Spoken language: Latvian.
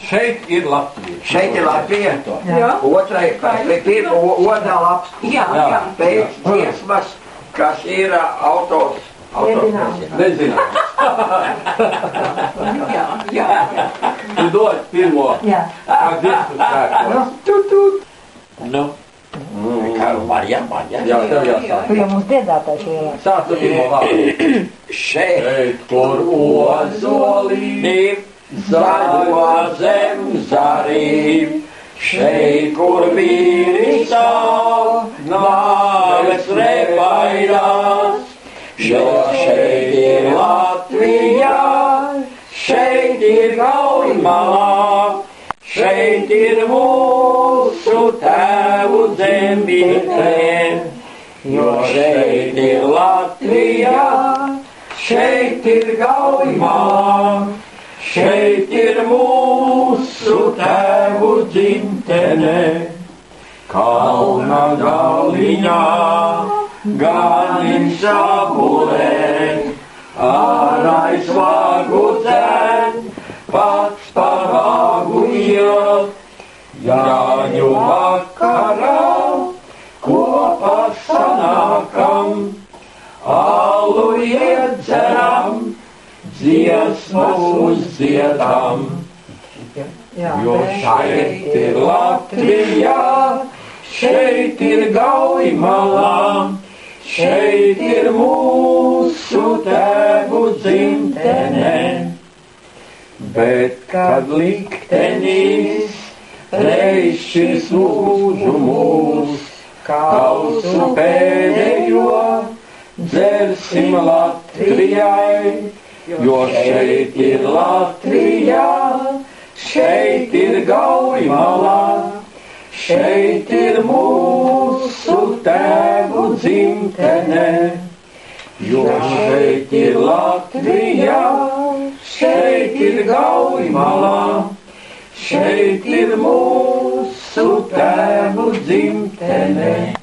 Šeit ir Latvija. Šeit ir Latvija. Jā. Otrā lapas. Jā. Pēc dziesmas, kas ir autors. Nezinām. Jā. Tu dod pirmo. Jā. Kā dziesmu svētkos. Nu. Kā Marija. Jā, tev jāsāk. Tu jau mums dziedātājs lielā. Sāc ar pirmo vārdu. Šeit, kur ozolī zaļo zem zarīm, šeit, kur vīri stāv, nāves nebaidās, jo šeit ir Latvija, šeit ir Gauļmalā, šeit ir mūsu tēvu zemītē, jo šeit ir Latvija, šeit ir Gauļmalā, šeit ir mūsu tēvu dzimtene. Kalna galiņā ganiņš apulē, ārājas vagu dzen, pats par vagu iet. Jāņu vakarā kopā sanākam, alu iedzeram, dziesmas uzdziedam, jo šeit ir Latvija, šeit ir Gauļmalā, šeit ir mūsu tēvu dzimtene. Bet kad liktenis reiz šis lūdzu mūs, kausu pēdējo dzersim Latvijai, jo šeit ir Latvija, šeit ir Gauļmalā, šeit ir mūsu tēvu dzimtene. Jo šeit ir Latvija, šeit ir Gauļmalā, šeit ir mūsu tēvu dzimtene.